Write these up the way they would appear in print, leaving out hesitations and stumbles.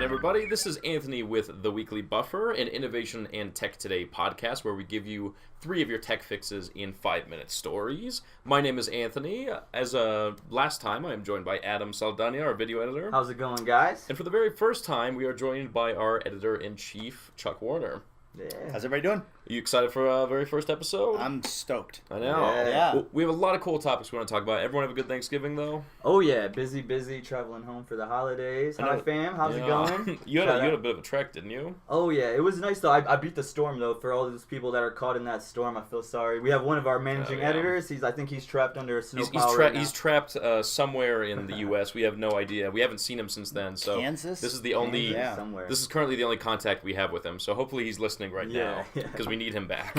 everybody. This is Anthony with The Weekly Buffer, an innovation and tech today podcast where we give you 3 of your tech fixes in 5-minute stories. My name is Anthony. As last time, I am joined by Adam Saldaña, our video editor. How's it going, guys? And for the very first time, we are joined by our editor-in-chief, Chuck Warner. Yeah. How's everybody doing? Are you excited for our very first episode? I'm stoked. I know. Yeah. Well, we have a lot of cool topics we want to talk about. Everyone have a good Thanksgiving, though? Oh, yeah. Busy, traveling home for the holidays. Hi, fam. How's it going? you had a bit of a trek, didn't you? Oh, yeah. It was nice, though. I beat the storm, though. For all those people that are caught in that storm, I feel sorry. We have one of our managing editors. I think he's trapped under a snow pile right now. He's trapped somewhere in the U.S. We have no idea. We haven't seen him since then. So Kansas? This is the only. Somewhere. This is currently the only contact we have with him. So hopefully he's listening right now because we need him back.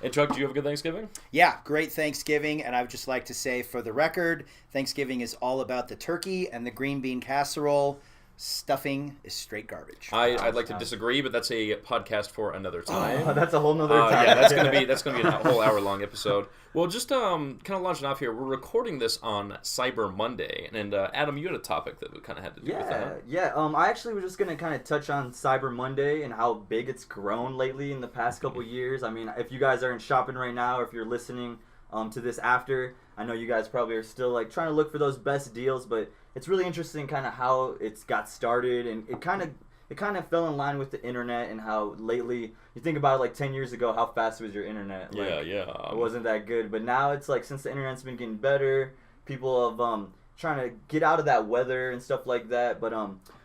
And Chuck, do you have a good Thanksgiving? Yeah, great Thanksgiving, and I would just like to say, for the record, Thanksgiving is all about the turkey and the green bean casserole. Stuffing is straight garbage. I'd like to disagree, but that's a podcast for another time. That's a whole nother time. Yeah, that's gonna be a whole hour-long episode. Well, just kind of launching off here, we're recording this on Cyber Monday, and Adam, you had a topic that kind of had to do with that. Yeah. I actually was just gonna kind of touch on Cyber Monday and how big it's grown lately in the past couple years. I mean, if you guys aren't shopping right now, or if you're listening to this after, I know you guys probably are still like trying to look for those best deals, but it's really interesting kind of how it's got started, and it kind of fell in line with the internet, and how lately you think about it, like 10 years ago, how fast was your internet? Like, it wasn't that good, but now it's like since the internet's been getting better, people have trying to get out of that weather and stuff like that. But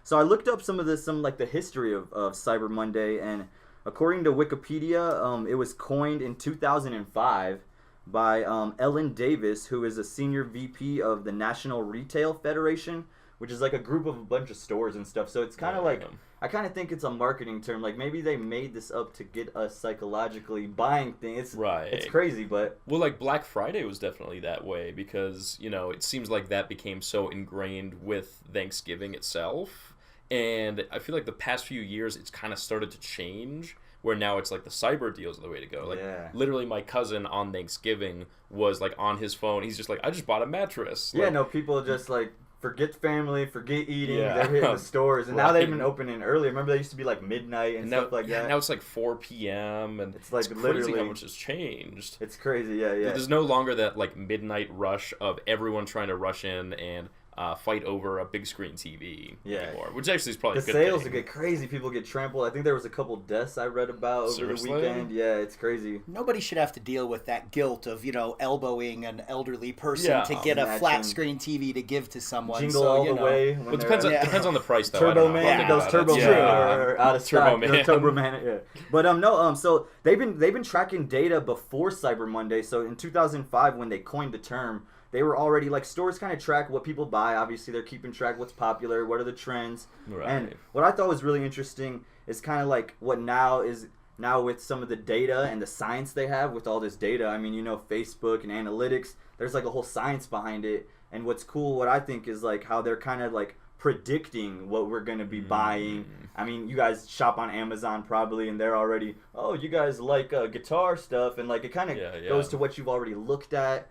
so I looked up some like the history of Cyber Monday, and according to Wikipedia, it was coined in 2005 by Ellen Davis, who is a senior VP of the National Retail Federation, which is like a group of a bunch of stores and stuff. So it's kind of I kind of think it's a marketing term. Like maybe they made this up to get us psychologically buying things. It's crazy, but... Well, like Black Friday was definitely that way because, it seems like that became so ingrained with Thanksgiving itself. And I feel like the past few years it's kind of started to change, where now it's like the cyber deals are the way to go. Like literally my cousin on Thanksgiving was like on his phone. He's just like, I just bought a mattress. People just like forget family, forget eating. They're hitting the stores, and now they've been opening earlier. Remember, they used to be like midnight and stuff like that. Now it's like 4 p.m. and it's like literally crazy how much has changed. It's crazy, yeah. There's no longer that like midnight rush of everyone trying to rush in and fight over a big screen TV anymore, which actually is probably a good thing. The sales get crazy. People get trampled. I think there was a couple deaths I read about over the weekend. Yeah, it's crazy. Nobody should have to deal with that guilt of, elbowing an elderly person to get a flat screen TV to give to someone. Jingle all the way. Well, it depends on the price, though. Turbo Man, those Turbo Man are out of stock. Turbo Man, But so they've been tracking data before Cyber Monday. So in 2005, when they coined the term, they were already, like, stores kind of track what people buy. Obviously, they're keeping track what's popular, what are the trends. Right. And what I thought was really interesting is kind of like what now with some of the data and the science they have with all this data. I mean, Facebook and analytics, there's like a whole science behind it. And what's cool, what I think, is like how they're kind of like predicting what we're going to be buying. I mean, you guys shop on Amazon probably, and they're already, you guys like guitar stuff. And like it kind of goes to what you've already looked at.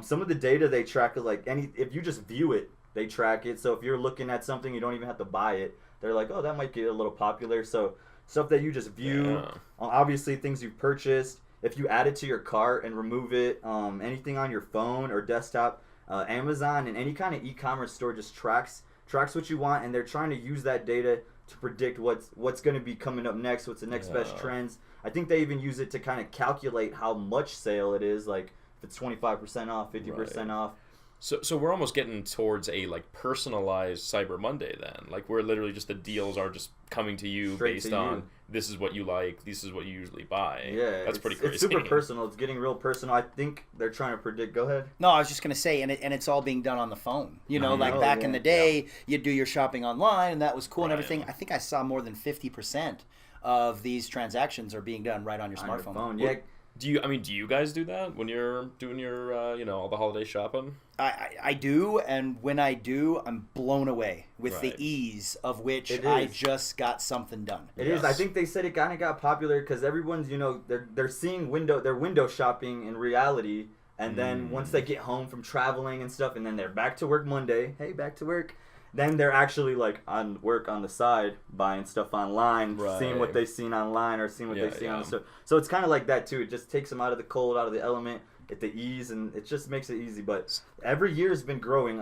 Some of the data they track is like if you just view it, they track it. So if you're looking at something, you don't even have to buy it. They're like, that might get a little popular. So stuff that you just view, obviously things you've purchased. If you add it to your cart and remove it, anything on your phone or desktop, Amazon and any kind of e-commerce store just tracks what you want, and they're trying to use that data to predict what's going to be coming up next, what's the next best trends. I think they even use it to kind of calculate how much sale it is, like if it's 25% off, 50% off. So we're almost getting towards a like personalized Cyber Monday then. Like where literally just the deals are just coming to you based on this is what you like, this is what you usually buy. Yeah, that's pretty crazy. It's super personal. It's getting real personal. I think they're trying to predict. Go ahead. No, I was just gonna say, and it's all being done on the phone. Like back in the day, you'd do your shopping online, and that was cool and everything. I think I saw more than 50% of these transactions are being done right on your smartphone. Phone. Yeah. Do you guys do that when you're doing your all the holiday shopping? I do, and when I do, I'm blown away with the ease of which I just got something done. It is. I think they said it kind of got popular because everyone's they're seeing their window shopping in reality, and then once they get home from traveling and stuff, and then they're back to work Monday. Hey, back to work. then they're actually like on work on the side, buying stuff online, seeing what they've seen online or seeing what they've seen on the store. So it's kind of like that too. It just takes them out of the cold, out of the element, at the ease, and it just makes it easy. But every year has been growing.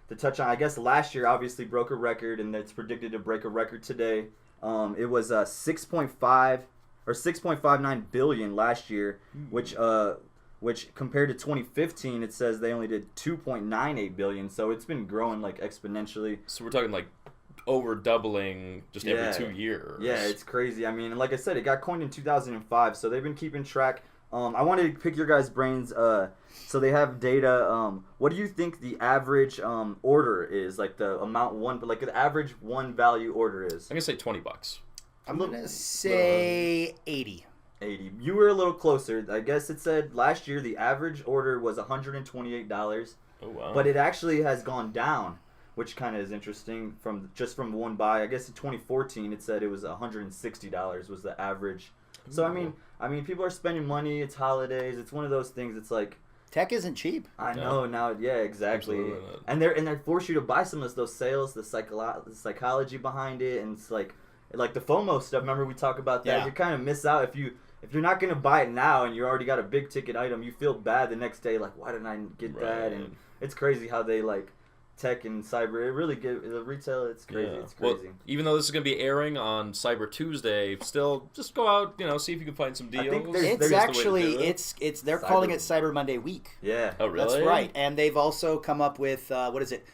To touch on, I guess last year obviously broke a record, and it's predicted to break a record today. It was 6.5 or 6.59 billion last year, which compared to 2015, it says they only did 2.98 billion. So it's been growing like exponentially. So we're talking like over doubling just every 2 years. Yeah, it's crazy. I mean, like I said, it got coined in 2005, so they've been keeping track. I wanted to pick your guys' brains. So they have data. What do you think the average order is? Like the amount like the average one value order is? I'm gonna say $20. I'm gonna say 80. 80. You were a little closer. I guess it said last year the average order was $128. Oh wow! But it actually has gone down, which kind of is interesting from one buy. I guess in 2014 it said it was $160 was the average. So I mean, people are spending money. It's holidays. It's one of those things. It's like tech isn't cheap. I know now. Yeah, exactly. And they force you to buy some of those sales, the psychology behind it, and it's like the FOMO stuff. Remember we talk about that. Yeah. You kind of miss out if you're not gonna buy it now and you already got a big ticket item. You feel bad the next day, like why didn't I get that? And it's crazy how they like tech and cyber. It really give the retail. It's crazy. Yeah. It's crazy. Well, even though this is going to be airing on Cyber Tuesday, still just go out, see if you can find some deals. I think it's actually they're calling it Cyber Monday week. Yeah. Oh, really? That's right. And they've also come up with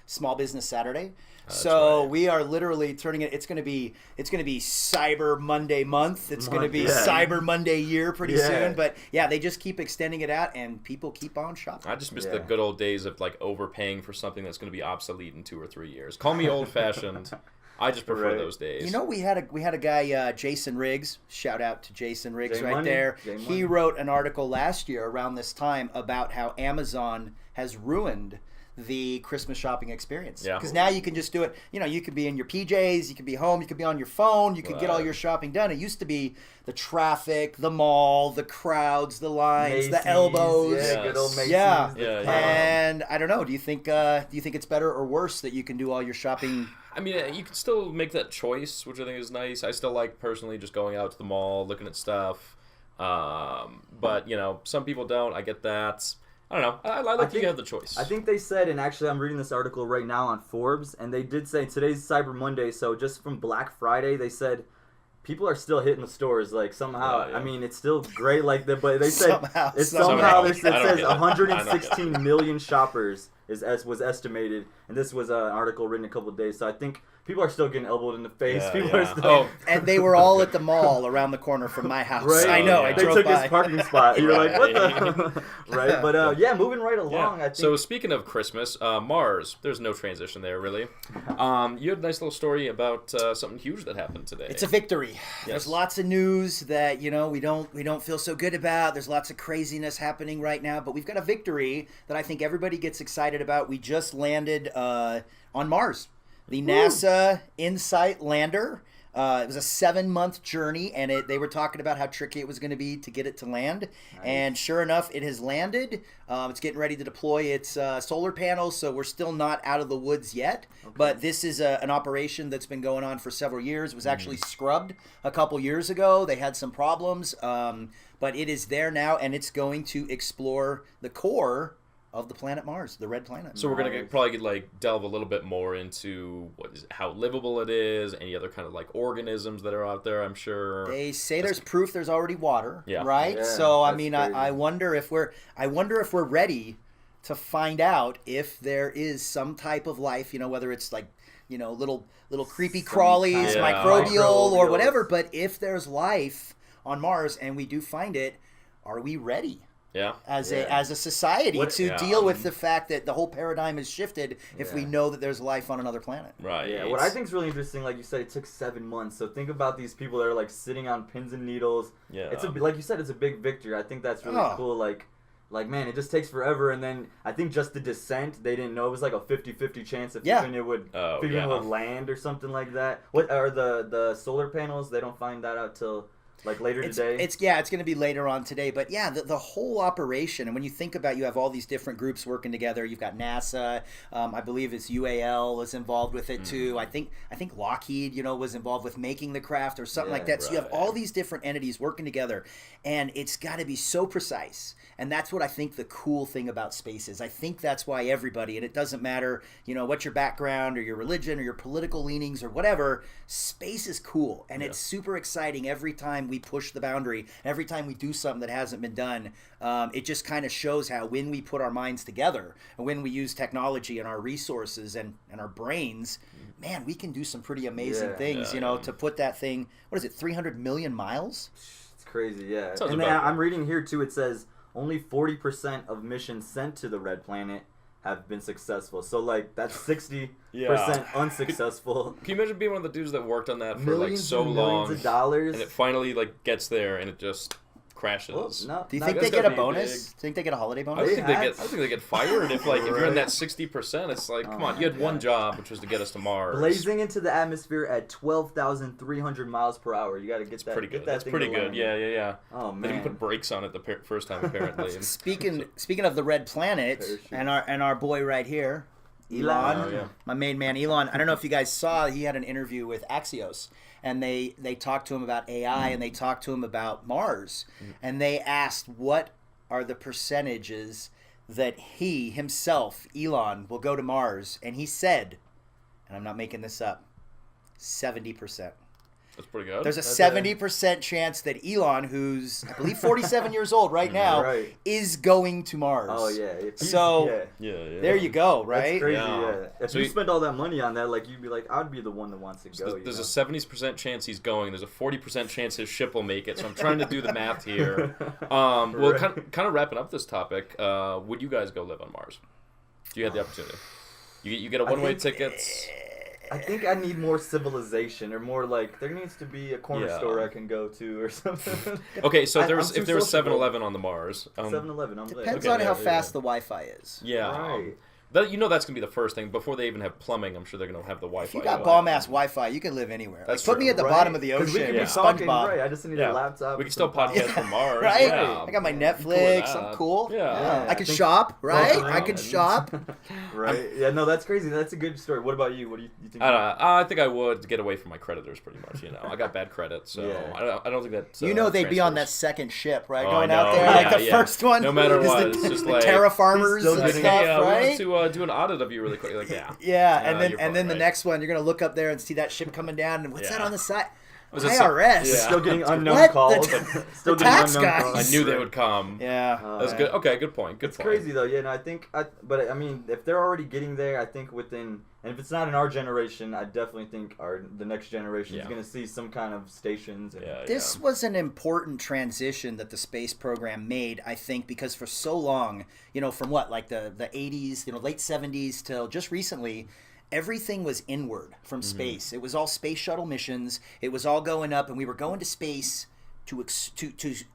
Small Business Saturday. So we are literally turning it. It's going to be Cyber Monday month. It's going to be Cyber Monday year pretty soon. But yeah, they just keep extending it out, and people keep on shopping. I just miss the good old days of like overpaying for something that's going to be obsolete in 2 or 3 years. Call me old fashioned. I just prefer those days. We had a guy, Jason Riggs. Shout out to Jason Riggs there. He wrote an article last year around this time about how Amazon has ruined the Christmas shopping experience. Because now you can just do it. You could be in your PJs, you could be home, you could be on your phone, you could get all your shopping done. It used to be the traffic, the mall, the crowds, the lines, Macy's, the elbows. Yeah, good old Macy's. Yeah. And I don't know. Do you think it's better or worse that you can do all your shopping? I mean, you can still make that choice, which I think is nice. I still like personally just going out to the mall, looking at stuff. But some people don't. I get that. I don't know. I like you have the choice. I think they said, and actually I'm reading this article right now on Forbes, and they did say today's Cyber Monday, so just from Black Friday, they said people are still hitting the stores, like somehow. I mean, it's still great, like but they said it says 116 million shoppers was estimated, and this was an article written a couple of days. So I think people are still getting elbowed in the face. People are still, and they were all at the mall around the corner from my house. Right? I know. I they took his parking spot. You're like, what the? Right? But moving right along. I think. So speaking of Christmas, Mars. There's no transition there really. You had a nice little story about something huge that happened today. It's a victory. Yes. There's lots of news that we don't feel so good about. There's lots of craziness happening right now, but we've got a victory that I think everybody gets excited about. We just landed on Mars. The NASA InSight lander. It was a 7-month journey, and they were talking about how tricky it was going to be to get it to land. Nice. And sure enough, it has landed. It's getting ready to deploy its solar panels, so we're still not out of the woods yet. Okay. But this is an operation that's been going on for several years. It was actually scrubbed a couple years ago. They had some problems, but it is there now, and it's going to explore the core of the planet Mars, the red planet. So we're gonna probably delve a little bit more into how livable it is, any other kind of organisms that are out there. I'm sure they say there's proof there's already water, right? Yeah, so I mean, I wonder if we're ready to find out if there is some type of life. Whether it's little creepy crawlies, microbial or whatever. But if there's life on Mars and we do find it, are we ready? As a society to deal with the fact that the whole paradigm has shifted if we know that there's life on another planet. Right. Yeah. What I think is really interesting, like you said, it took 7 months. So think about these people that are sitting on pins and needles. Yeah. It's like you said, it's a big victory. I think that's really cool. Like man, it just takes forever. And then I think just the descent, they didn't know it was like a 50-50 chance if even it would land or something like that. What are the solar panels? They don't find that out till Like later today? It's going to be later on today. But yeah, the whole operation, and when you think about, you have all these different groups working together. You've got NASA, I believe it's UAL is involved with it too. I think Lockheed, was involved with making the craft or something like that. So you have all these different entities working together, and it's got to be so precise. And that's what I think the cool thing about space is. I think that's why everybody, and it doesn't matter, what your background or your religion or your political leanings or whatever, space is cool. And it's super exciting every time we push the boundary, every time we do something that hasn't been done. It just kind of shows how when we put our minds together and when we use technology and our resources and our brains, man, we can do some pretty amazing things, to put that thing, what is it, 300 million miles? It's crazy, yeah. Sounds and about I'm reading here, too, it says only 40% of missions sent to the Red Planet have been successful. So, that's 60% unsuccessful. Can you imagine being one of the dudes that worked on that for millions so and long, millions of dollars, and it finally gets there and it just crashes? Well, do you think they get a bonus? Do you think they get a holiday bonus? I think they get fired if you're in that 60%. It's like, come on, you had one job, which was to get us to Mars. Blazing into the atmosphere at 12,300 miles per hour. You got to get that. Pretty good. Get that That's thing pretty to good. land. Yeah. Oh man. They didn't put brakes on it the first time apparently. Speaking of the Red Planet and our boy right here, Elon, my main man Elon. I don't know if you guys saw, he had an interview with Axios, and they talked to him about AI and they talked to him about Mars, and they asked what are the percentages that he himself, Elon, will go to Mars, and he said, and I'm not making this up, 70%. That's pretty good. There's a 70% chance that Elon, who's I believe 47 years old right now, is going to Mars. Oh yeah. So there you go, right? That's crazy. Yeah. If you spend all that money on that, you'd be like, I'd be the one that wants to go. There's a 70% chance he's going. There's a 40% chance his ship will make it. So I'm trying to do the math here. Well, kind of wrapping up this topic. Would you guys go live on Mars? Do you have the opportunity? You get a one-way ticket. I think I need more civilization, or more there needs to be a corner store I can go to or something. Okay, so if there was 7-Eleven on the Mars. 7-Eleven, depends on how fast the Wi-Fi is. Yeah. Right. That's going to be the first thing. Before they even have plumbing, I'm sure they're going to have the Wi-Fi. If you got bomb-ass Wi-Fi, you can live anywhere. That's put me at the bottom of the ocean. We can be talking, I just need a laptop. We can still podcast from Mars. Right? Yeah. I got my Netflix. I'm cool. Yeah. I can shop, right? I can shop. Right. Yeah, no, that's crazy. That's a good story. What about you? What do you think? I think I would get away from my creditors pretty much. I got bad credit, so I don't think that's they'd be on that second ship, right? Going out there, the first one. No matter what, it's just the terraformers and stuff, right? We want to do an audit of you really quick. And then the next one, you're gonna look up there and see that ship coming down, and what's that on the side? IRS. Still getting unknown calls. Still getting tax unknown guys. calls. I knew they would come. Yeah. That's good. Okay, good point. Good it's point. crazy though. Yeah, no, I think. But I mean, if they're already getting there, I think within, and if it's not in our generation, I definitely think the next generation is going to see some kind of stations. And, this was an important transition that the space program made, I think, because for so long, from the 80s, late 70s till just recently, everything was inward from space. It was all space shuttle missions. It was all going up, and we were going to space to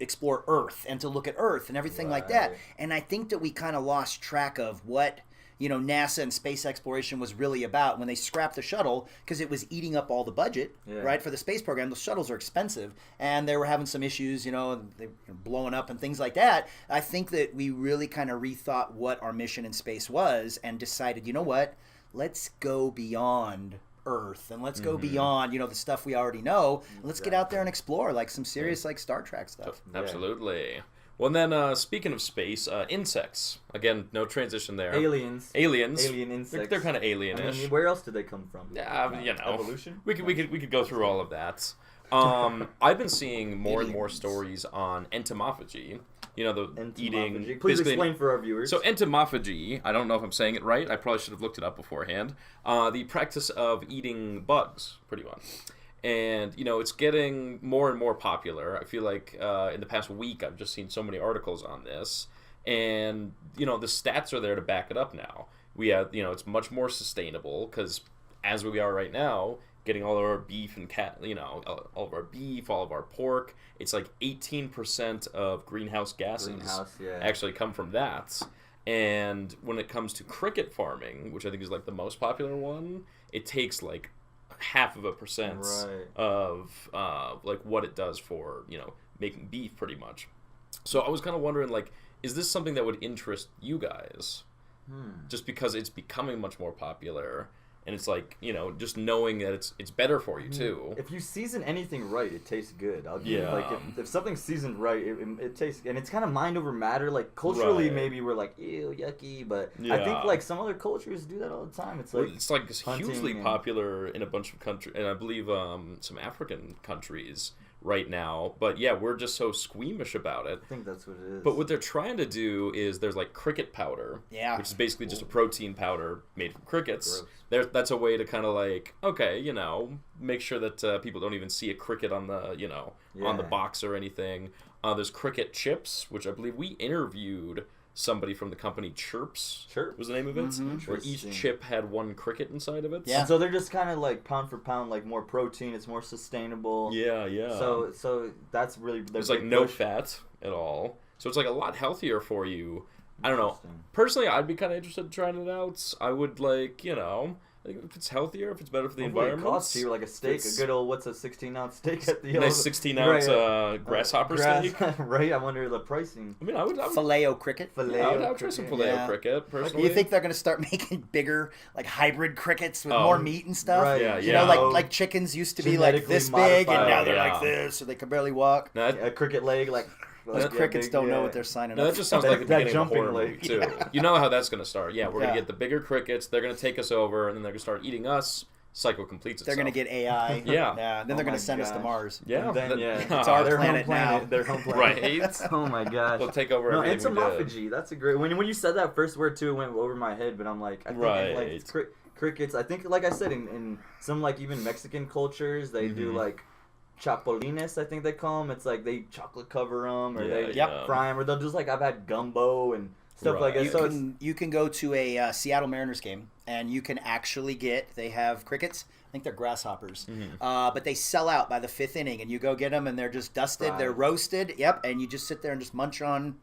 explore Earth and to look at Earth and everything like that. And I think that we kind of lost track of what NASA and space exploration was really about when they scrapped the shuttle, because it was eating up all the budget, right, for the space program. The shuttles are expensive, and they were having some issues, they were blowing up and things like that. I think that we really kind of rethought what our mission in space was and decided, you know what? Let's go beyond Earth, and let's go beyond, the stuff we already know. And let's get out there and explore, some serious, Star Trek stuff. Absolutely. Well, and then speaking of space, insects. Again, no transition there. Aliens. Alien insects. They're kind of alienish. I mean, where else did they come from? Yeah, evolution. We could go through all of that. I've been seeing more and more stories on entomophagy. Eating. Please explain for our viewers. So entomophagy, I don't know if I'm saying it right. I probably should have looked it up beforehand. The practice of eating bugs, pretty much. And, it's getting more and more popular. I feel like in the past week, I've just seen so many articles on this. And, the stats are there to back it up now. We have, it's much more sustainable because as we are right now, getting all of our beef and all of our beef, all of our pork, it's 18% of greenhouse gases actually come from that. And when it comes to cricket farming, which I think is the most popular one, it takes 0.5% Right. of like what it does for making beef, pretty much. So I was kind of wondering, like, is this something that would interest you guys? Just because it's becoming much more popular, and it's like, just knowing that it's better for you too. If you season anything right, it tastes good. I'll give like if something's seasoned right, it tastes, and it's kind of mind over matter. Like culturally, maybe we're like, ew, yucky, but I think like some other cultures do that all the time. It's like hugely popular in a bunch of countries, and I believe some African countries right now, but yeah, we're just so squeamish about it. I think that's what it is. But what they're trying to do is there's like cricket powder, which is basically just a protein powder made from crickets. That's a way to kind of like, okay, make sure that people don't even see a cricket on the on the box or anything. There's cricket chips, which I believe we interviewed somebody from the company Chirp was the name of it, where each chip had one cricket inside of it. Yeah. So they're just kind of like pound for pound, like more protein. It's more sustainable. Yeah. So that's really there's like no fat at all. So it's like a lot healthier for you. I don't know. Personally, I'd be kind of interested in trying it out. I would like, I think if it's healthier, if it's better for the environment. It costs you like a steak, a good old, what's a 16-ounce steak at the nice 16-ounce grasshopper steak. Right, I wonder the pricing. I mean, I would Filet-o cricket. I would try some filet-o cricket, personally. Do you think they're going to start making bigger, like hybrid crickets with more meat and stuff? Right. Yeah, like chickens used to be like this big, and now they're like this, so they can barely walk. A cricket leg, like... Those crickets don't know what they're signing up for. That just sounds like the beginning of a horror movie, too. You know how that's going to start. Yeah, we're going to get the bigger crickets, they're going to take us over, and then they're going to start eating us. Cycle completes itself. They're going to get AI. Yeah. Then they're going to send us to Mars. Yeah. Then, it's our planet now. Their home planet. Right. Oh my gosh. They'll take over everything. Entomophagy. That's a great... When you said that first word, too, it went over my head, but I'm like... I think like crickets, I think, like I said, in some, like, even Mexican cultures, they do, like... Chapulines, I think they call them. It's like they chocolate cover them, or they fry them, or they'll just like, I've had gumbo and stuff like that. You can go to a Seattle Mariners game, and you can actually they have crickets. I think they're grasshoppers, but they sell out by the 5th inning, and you go get them, and they're just dusted, they're roasted, and you just sit there and just munch on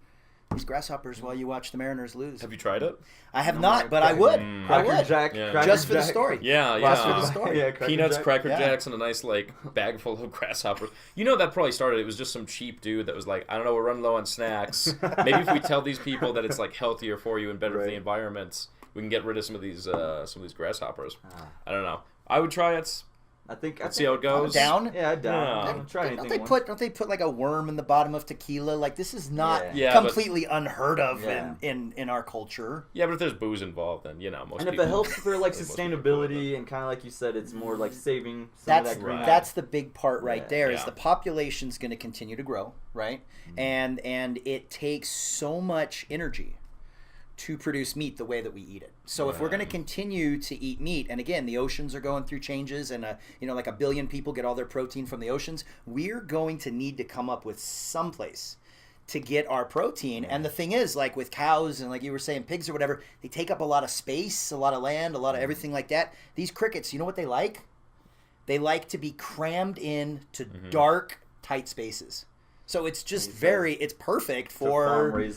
these grasshoppers while you watch the Mariners lose. Have you tried it? I have not, but I would. Cracker Jack. Just for the story. Yeah. Just for the story. Peanuts, Cracker Jacks, and a nice like bag full of grasshoppers. That probably started. It was just some cheap dude that was like, I don't know, we're running low on snacks. Maybe if we tell these people that it's like healthier for you and better for the environment, we can get rid of some of these grasshoppers. I don't know. I would try it. Let's see how it goes. Down? Yeah, down. Don't they put like a worm in the bottom of tequila? Like, this is not completely unheard of in our culture. Yeah, but if there's booze involved, then most. And if it helps for like sustainability and kind of like you said, it's more like saving some of that green. That's the big part right there. Is the population's going to continue to grow, right? And it takes so much energy to produce meat the way that we eat it. So if we're going to continue to eat meat, and again, the oceans are going through changes, and like 1 billion people get all their protein from the oceans, we're going to need to come up with some place to get our protein. And the thing is, like with cows and like you were saying, pigs or whatever, they take up a lot of space, a lot of land, a lot of everything like that. These crickets, you know what they like? They like to be crammed in to dark, tight spaces. So it's just it's perfect for, you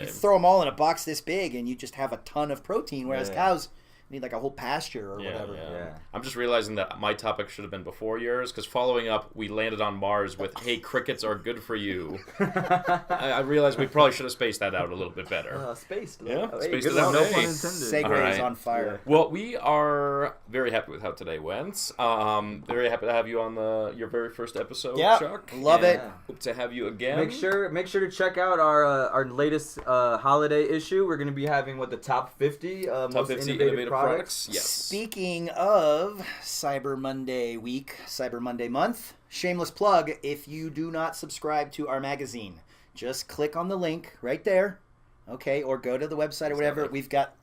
throw them all in a box this big and you just have a ton of protein, whereas cows need like a whole pasture or whatever. Yeah. I'm just realizing that my topic should have been before yours, because following up, we landed on Mars with, hey, crickets are good for you. I realized we probably should have spaced that out a little bit better. Spaced it out. No pun intended. Segue is on fire. Well, we are very happy with how today went. Very happy to have you on your very first episode, Chuck. Love it. Hope to have you again. Make sure to check out our latest holiday issue. We're going to be having the top 50 most innovative products. Yes. Speaking of Cyber Monday week, Cyber Monday month, shameless plug, if you do not subscribe to our magazine, just click on the link right there, okay, or go to the website or whatever. We've got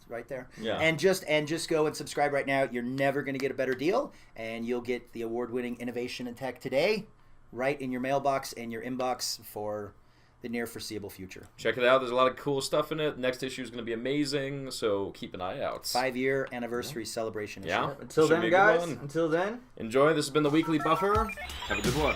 right there. Yeah. And just go and subscribe right now. You're never going to get a better deal, and you'll get the award-winning Innovation in Tech Today right in your mailbox and your inbox for the near foreseeable future. Check it out. There's a lot of cool stuff in it. Next issue is going to be amazing, so keep an eye out. 5-year anniversary celebration issue. Until then, guys. Until then. Enjoy. This has been the Weekly Buffer. Have a good one.